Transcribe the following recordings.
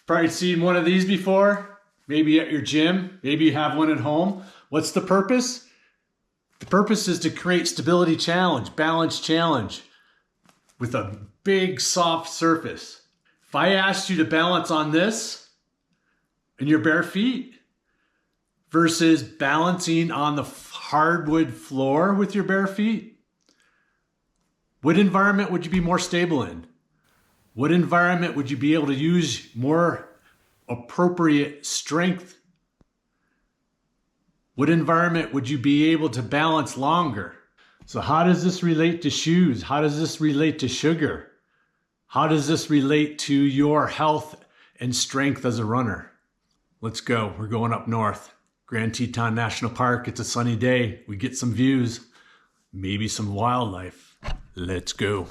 Probably seen one of these before, maybe at your gym, maybe you have one at home. What's the purpose? The purpose is to create stability challenge, balance challenge with a big soft surface. If I asked you to balance on this in your bare feet versus balancing on the hardwood floor with your bare feet, what environment would you be more stable in? What environment would you be able to use more appropriate strength? What environment would you be able to balance longer? So how does this relate to shoes? How does this relate to sugar? How does this relate to your health and strength as a runner? Let's go. We're going up north. Grand Teton National Park. It's a sunny day. We get some views, maybe some wildlife. Let's go.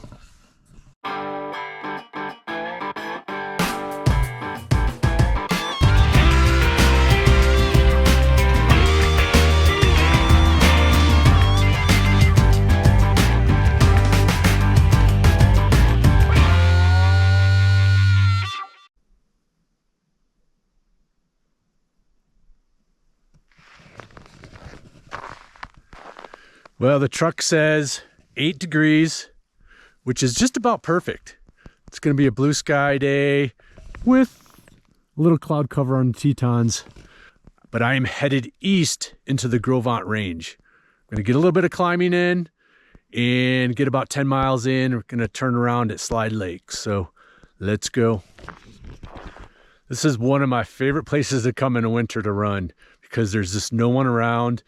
Well, the truck says 8 degrees, which is just about perfect. It's going to be a blue sky day with a little cloud cover on the Tetons, but I am headed east into the Gros Ventre Range. I'm going to get a little bit of climbing in and get about 10 miles in. We're going to turn around at Slide Lake. So let's go. This is one of my favorite places to come in the winter to run because there's just no one around.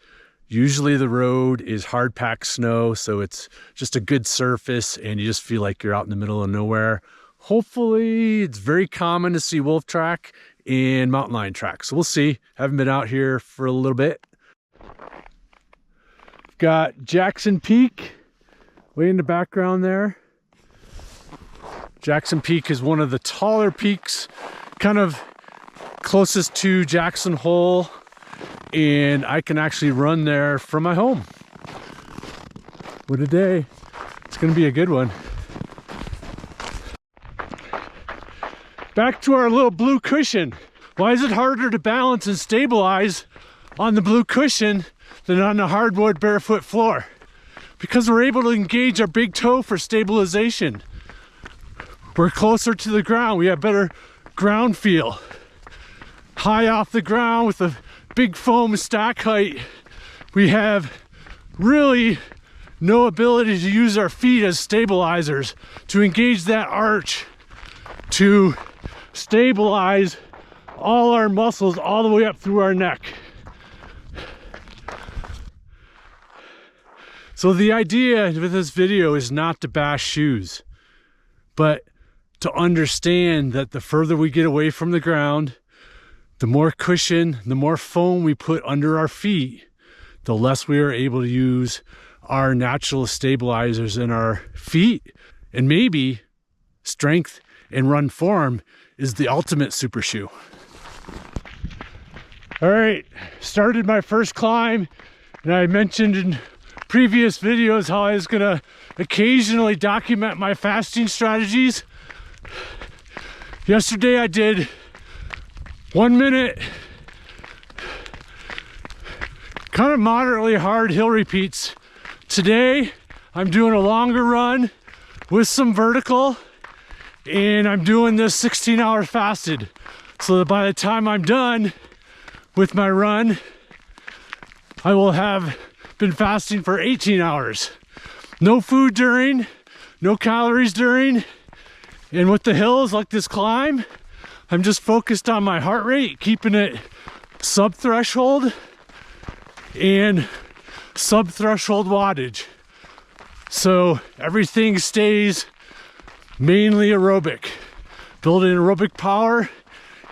Usually the road is hard packed snow, so it's just a good surface and you just feel like you're out in the middle of nowhere. Hopefully it's very common to see wolf track and mountain lion track. So we'll see. Haven't been out here for a little bit. Got Jackson Peak way in the background there. Jackson Peak is one of the taller peaks, kind of closest to Jackson Hole. And I can actually run there from my home. What a day. It's gonna be a good one. Back to our little blue cushion. Why is it harder to balance and stabilize on the blue cushion than on the hardwood barefoot floor? Because we're able to engage our big toe for stabilization. We're closer to the ground. We have better ground feel. High off the ground with a big foam stack height, we have really no ability to use our feet as stabilizers to engage that arch, to stabilize all our muscles all the way up through our neck. So the idea with this video is not to bash shoes, but to understand that the further we get away from the ground, the more cushion, the more foam we put under our feet, the less we are able to use our natural stabilizers in our feet. And maybe strength and run form is the ultimate super shoe. All right, started my first climb, and I mentioned in previous videos how I was gonna occasionally document my fasting strategies. Yesterday I did 1 minute, kind of moderately hard hill repeats. Today, I'm doing a longer run with some vertical, and I'm doing this 16 hours fasted. So that by the time I'm done with my run, I will have been fasting for 18 hours. No food during, no calories during, and with the hills like this climb, I'm just focused on my heart rate, keeping it sub-threshold and sub-threshold wattage. So everything stays mainly aerobic, building aerobic power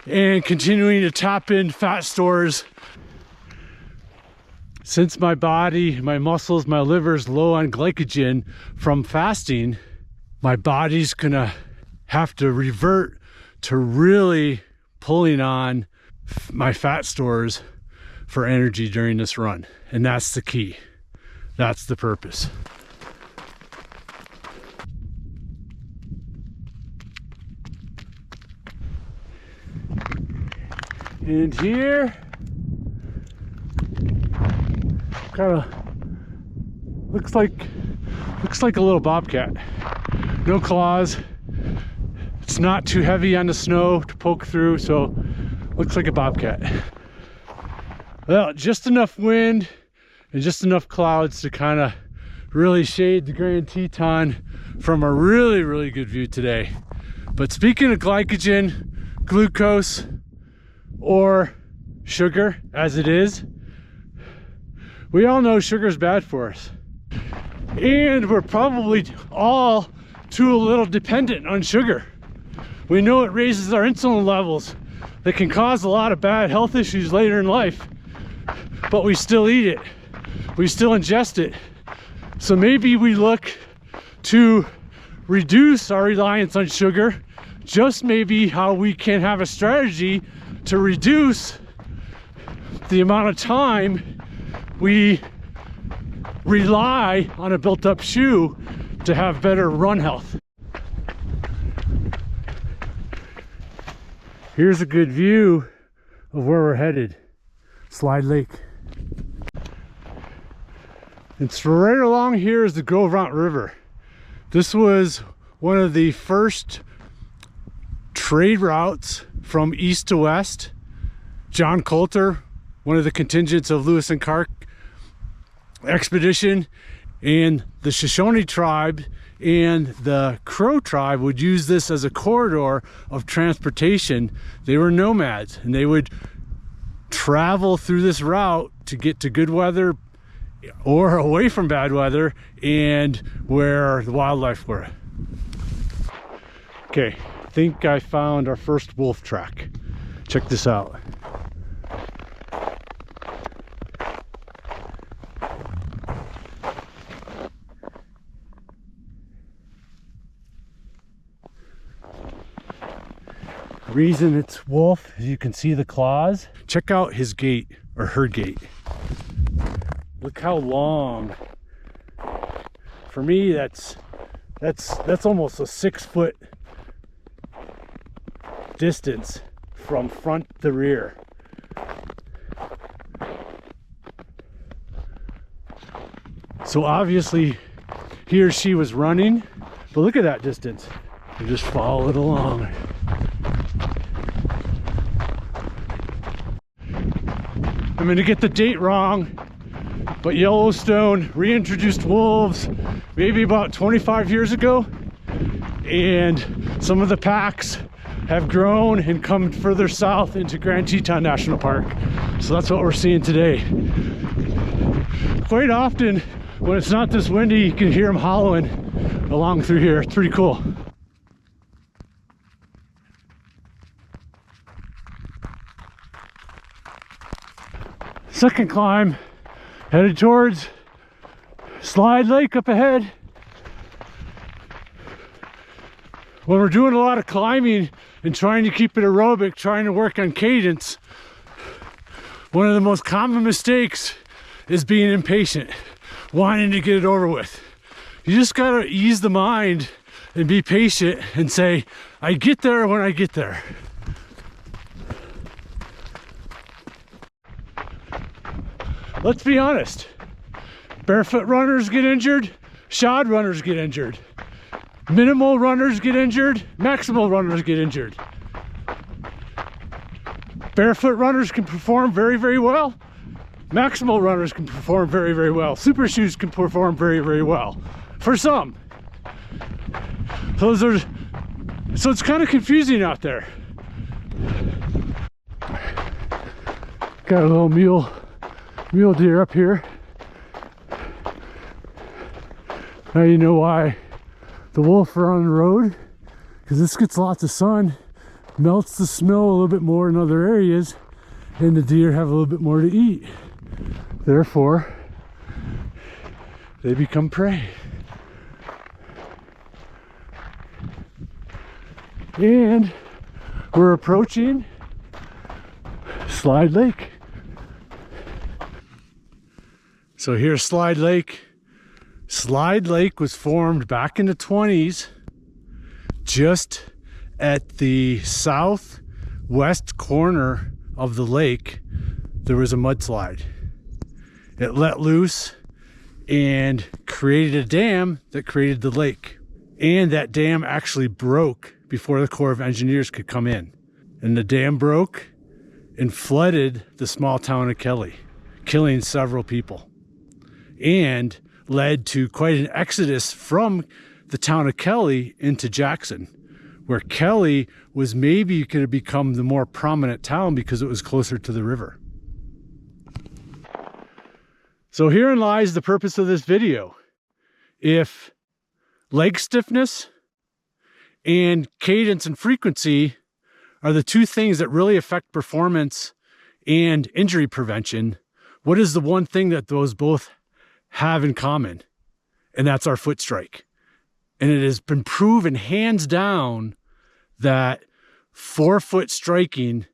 and continuing to tap in fat stores. Since my body, my muscles, my liver's low on glycogen from fasting, my body's gonna have to revert to really pulling on my fat stores for energy during this run. And that's the key. That's the purpose. And here, kind of looks like a little bobcat. No claws. It's not too heavy on the snow to poke through, so looks like a bobcat. Well, just enough wind and just enough clouds to kind of really shade the Grand Teton from a really, really good view today. But speaking of glycogen, glucose, or sugar as it is, we all know sugar is bad for us. And we're probably all too a little dependent on sugar. We know it raises our insulin levels that can cause a lot of bad health issues later in life, but we still eat it. We still ingest it. So maybe we look to reduce our reliance on sugar, just maybe how we can have a strategy to reduce the amount of time we rely on a built-up shoe to have better run health. Here's a good view of where we're headed. Slide Lake. It's right along here is the Gros Ventre River. This was one of the first trade routes from east to west. John Coulter, one of the contingents of Lewis and Clark expedition, and the Shoshone tribe and the Crow tribe would use this as a corridor of transportation. They were nomads, and they would travel through this route to get to good weather or away from bad weather and where the wildlife were. Okay, I think I found our first wolf track. Check this out. The reason it's wolf is you can see the claws. Check out his gait, or her gait. Look how long. For me, that's almost a 6 foot distance from front to rear. So obviously he or she was running, but look at that distance. You just follow it along. I'm gonna get the date wrong, but Yellowstone reintroduced wolves maybe about 25 years ago, and some of the packs have grown and come further south into Grand Teton National Park. So that's what we're seeing today. Quite often when it's not this windy, you can hear them howling along through here. It's pretty cool. Second climb, headed towards Slide Lake up ahead. When we're doing a lot of climbing and trying to keep it aerobic, trying to work on cadence, one of the most common mistakes is being impatient, wanting to get it over with. You just gotta ease the mind and be patient and say, I get there when I get there. Let's be honest, barefoot runners get injured, shod runners get injured, minimal runners get injured, maximal runners get injured. Barefoot runners can perform very, very well. Maximal runners can perform very, very well. Super shoes can perform very, very well for some. So it's kind of confusing out there. Got a little mule deer up here. Now you know why the wolf are on the road, because this gets lots of sun, melts the snow a little bit more in other areas, and the deer have a little bit more to eat. Therefore, they become prey. And we're approaching Slide Lake. So here's Slide Lake. Slide Lake was formed back in the 20s, just at the southwest corner of the lake, there was a mudslide. It let loose and created a dam that created the lake. And that dam actually broke before the Corps of Engineers could come in. And the dam broke and flooded the small town of Kelly, killing several people, and led to quite an exodus from the town of Kelly into Jackson, where Kelly was maybe going to become the more prominent town because it was closer to the river. So herein lies the purpose of this video. If leg stiffness and cadence and frequency are the two things that really affect performance and injury prevention, what is the one thing that those both have in common? And that's our foot strike. And it has been proven hands down that forefoot striking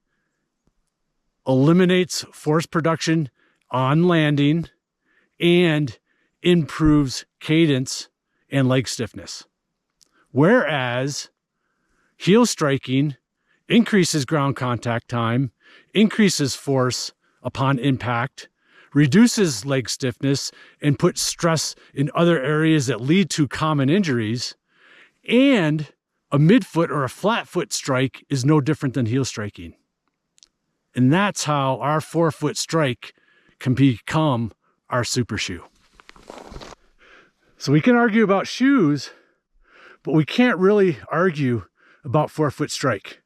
eliminates force production on landing and improves cadence and leg stiffness. Whereas heel striking increases ground contact time, increases force upon impact, reduces leg stiffness, and puts stress in other areas that lead to common injuries. And a midfoot or a flat foot strike is no different than heel striking. And that's how our forefoot strike can become our super shoe. So we can argue about shoes, but we can't really argue about forefoot strike.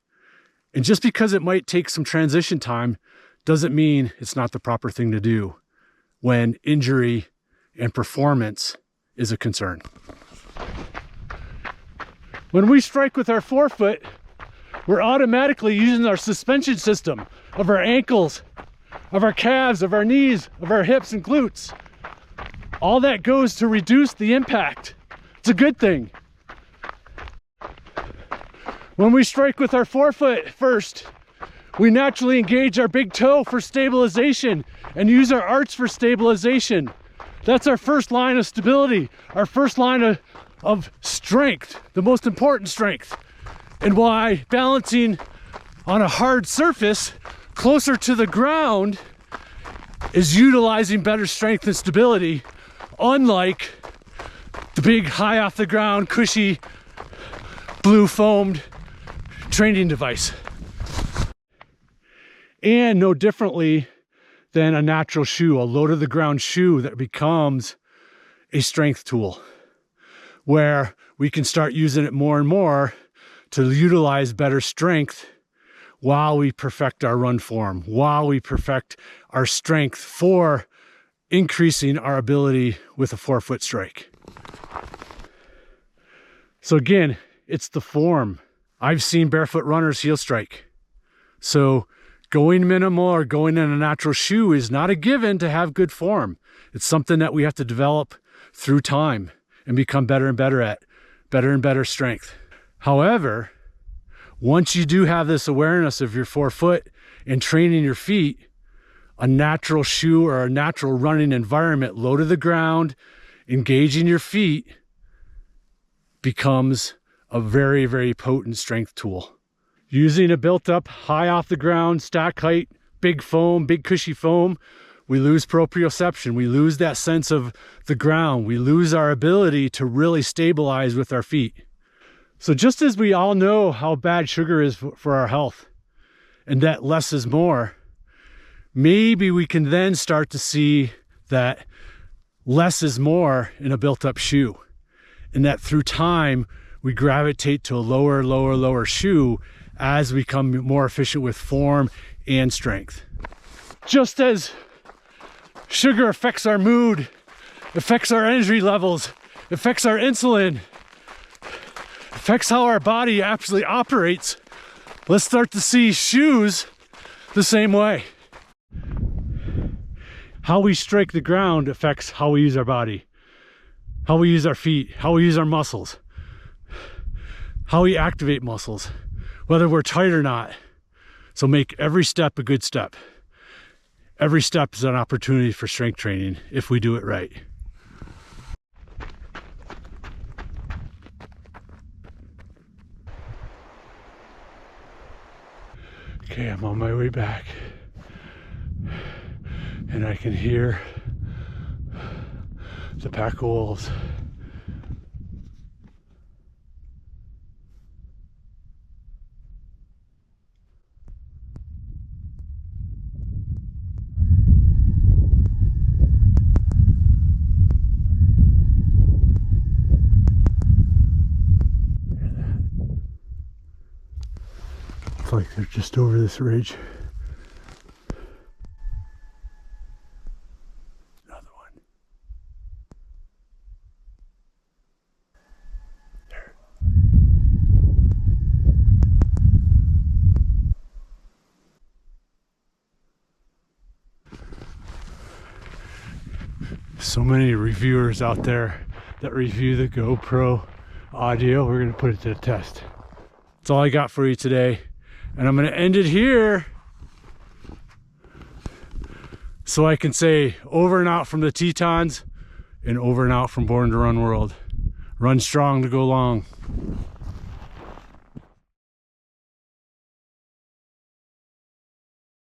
And just because it might take some transition time doesn't mean it's not the proper thing to do when injury and performance is a concern. When we strike with our forefoot, we're automatically using our suspension system of our ankles, of our calves, of our knees, of our hips and glutes. All that goes to reduce the impact. It's a good thing. When we strike with our forefoot first, we naturally engage our big toe for stabilization and use our arch for stabilization. That's our first line of stability, our first line of strength, the most important strength. And why balancing on a hard surface closer to the ground is utilizing better strength and stability, unlike the big high off the ground, cushy, blue foamed training device. And no differently than a natural shoe, a low to the ground shoe that becomes a strength tool, where we can start using it more and more to utilize better strength while we perfect our run form, while we perfect our strength for increasing our ability with a forefoot strike. So again, it's the form. I've seen barefoot runners heel strike. So going minimal or going in a natural shoe is not a given to have good form. It's something that we have to develop through time and become better and better at, better and better strength. However, once you do have this awareness of your forefoot and training your feet, a natural shoe or a natural running environment, low to the ground, engaging your feet, becomes a very, very potent strength tool. Using a built-up, high off the ground, stack height, big foam, big cushy foam, we lose proprioception. We lose that sense of the ground. We lose our ability to really stabilize with our feet. So just as we all know how bad sugar is for our health, and that less is more, maybe we can then start to see that less is more in a built-up shoe, and that through time we gravitate to a lower shoe as we become more efficient with form and strength. Just as sugar affects our mood, affects our energy levels, affects our insulin, affects how our body actually operates, let's start to see shoes the same way. How we strike the ground affects how we use our body, how we use our feet, how we use our muscles, how we activate muscles, whether we're tight or not. So make every step a good step. Every step is an opportunity for strength training if we do it right. Okay, I'm on my way back, and I can hear the pack of wolves. It's like they're just over this ridge. Another one. There. So many reviewers out there that review the GoPro audio. We're gonna put it to the test. That's all I got for you today. And I'm gonna end it here so I can say over and out from the Tetons and over and out from Born to Run World. Run strong to go long.